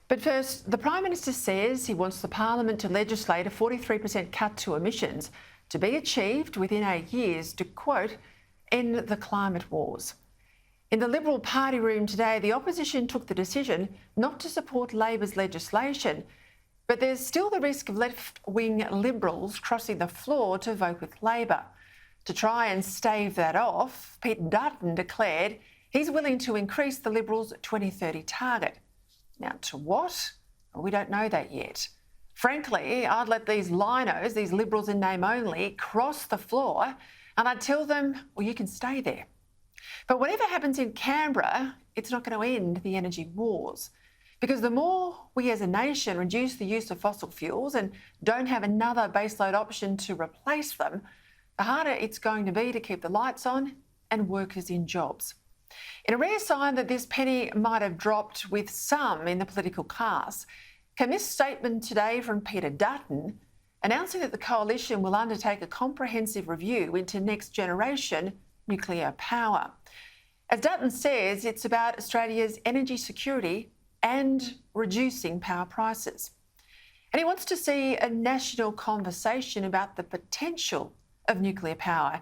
But first, the Prime Minister says he wants the Parliament to legislate a 43% cut to emissions to be achieved within 8 years to, quote, end the climate wars. In the Liberal Party room today, the opposition took the decision not to support Labor's legislation, but there's still the risk of left-wing Liberals crossing the floor to vote with Labor. To try and stave that off, Peta Credlin declared he's willing to increase the Liberals' 2030 target. Now, to what? Well, we don't know that yet. Frankly, I'd let these linos, these Liberals in name only, cross the floor and I'd tell them, well, you can stay there. But whatever happens in Canberra, it's not going to end the energy wars. Because the more we as a nation reduce the use of fossil fuels and don't have another baseload option to replace them, the harder it's going to be to keep the lights on and workers in jobs. In a rare sign that this penny might have dropped with some in the political class, came this statement today from Peta Credlin announcing that the coalition will undertake a comprehensive review into next generation nuclear power. As Credlin says, it's about Australia's energy security and reducing power prices. And he wants to see a national conversation about the potential of nuclear power,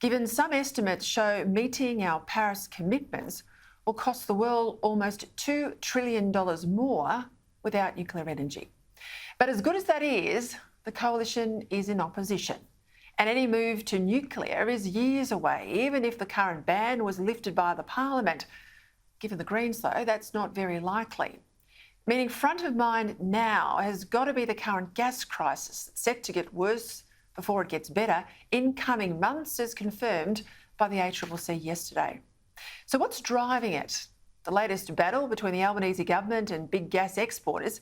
given some estimates show meeting our Paris commitments will cost the world almost $2 trillion more without nuclear energy. But as good as that is, the coalition is in opposition. And any move to nuclear is years away, even if the current ban was lifted by the Parliament. Given the Greens, though, that's not very likely. Meaning front of mind now has got to be the current gas crisis, set to get worse before it gets better in coming months, as confirmed by the ACCC yesterday. So what's driving it? The latest battle between the Albanese government and big gas exporters.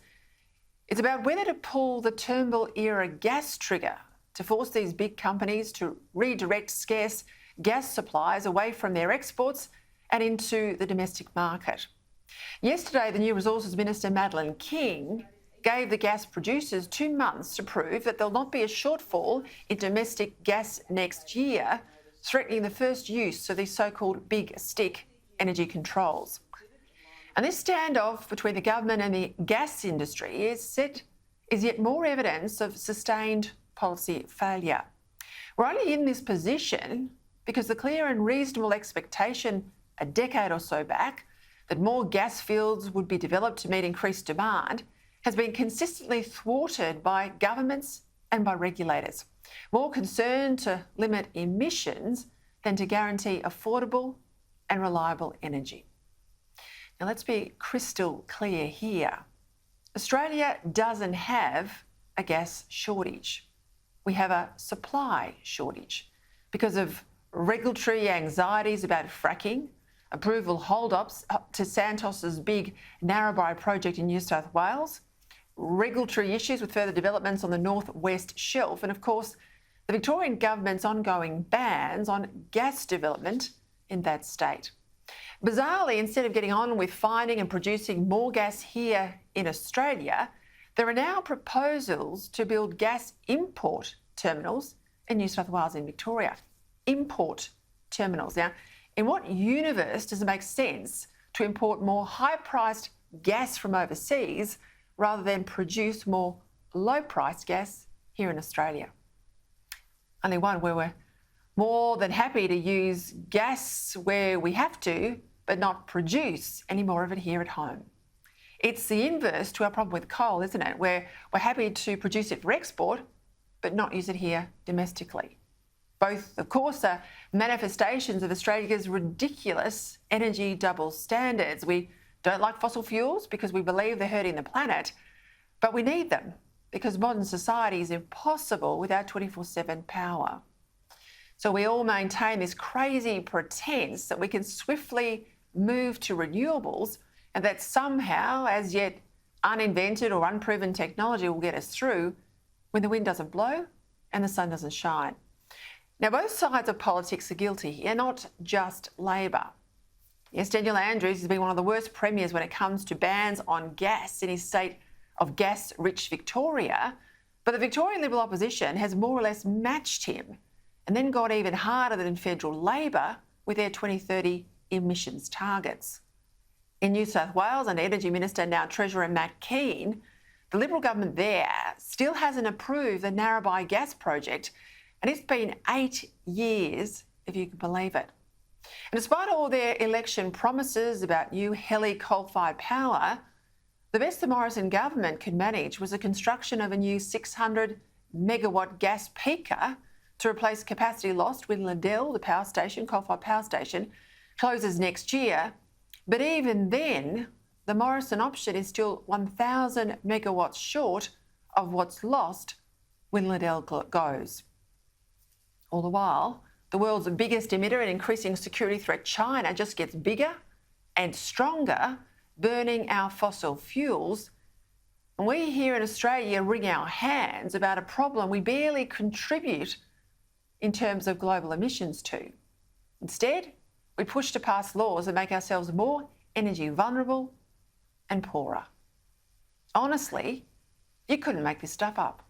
It's about whether to pull the Turnbull-era gas trigger to force these big companies to redirect scarce gas supplies away from their exports and into the domestic market. Yesterday, the new Resources Minister, Madeleine King, gave the gas producers 2 months to prove that there'll not be a shortfall in domestic gas next year, threatening the first use of these so-called big stick energy controls. And this standoff between the government and the gas industry is yet more evidence of sustained policy failure. We're only in this position because the clear and reasonable expectation a decade or so back that more gas fields would be developed to meet increased demand has been consistently thwarted by governments and by regulators, more concerned to limit emissions than to guarantee affordable and reliable energy. Now, let's be crystal clear here. Australia doesn't have a gas shortage. We have a supply shortage because of regulatory anxieties about fracking, approval hold-ups to Santos's big Narrabri project in New South Wales, regulatory issues with further developments on the North-West Shelf, and of course, the Victorian government's ongoing bans on gas development in that state. Bizarrely, instead of getting on with finding and producing more gas here in Australia, there are now proposals to build gas import terminals in New South Wales and Victoria. Import terminals. Now, in what universe does it make sense to import more high-priced gas from overseas rather than produce more low-priced gas here in Australia? Only one where we're more than happy to use gas where we have to, but not produce any more of it here at home. It's the inverse to our problem with coal, isn't it? Where we're happy to produce it for export, but not use it here domestically. Both, of course, are manifestations of Australia's ridiculous energy double standards. We don't like fossil fuels because we believe they're hurting the planet, but we need them because modern society is impossible without 24/7 power. So we all maintain this crazy pretense that we can swiftly move to renewables and that somehow, as yet uninvented or unproven technology will get us through when the wind doesn't blow and the sun doesn't shine. Now, both sides of politics are guilty here, not just Labor. Yes, Daniel Andrews has been one of the worst premiers when it comes to bans on gas in his state of gas-rich Victoria, but the Victorian Liberal opposition has more or less matched him and then got even harder than federal Labor with their 2030 emissions targets. In New South Wales, under Energy Minister, now Treasurer Matt Keane, the Liberal government there still hasn't approved the Narrabri gas project, and it's been 8 years, if you can believe it. And despite all their election promises about new Heli coal-fired power, the best the Morrison government could manage was the construction of a new 600 megawatt gas peaker to replace capacity lost when Liddell, the power station, coal-fired power station, closes next year. But even then, the Morrison option is still 1,000 megawatts short of what's lost when Liddell goes. All the while, the world's biggest emitter and increasing security threat, China, just gets bigger and stronger, burning our fossil fuels. And we here in Australia wring our hands about a problem we barely contribute in terms of global emissions to. Instead, we push to pass laws that make ourselves more energy vulnerable and poorer. Honestly, you couldn't make this stuff up.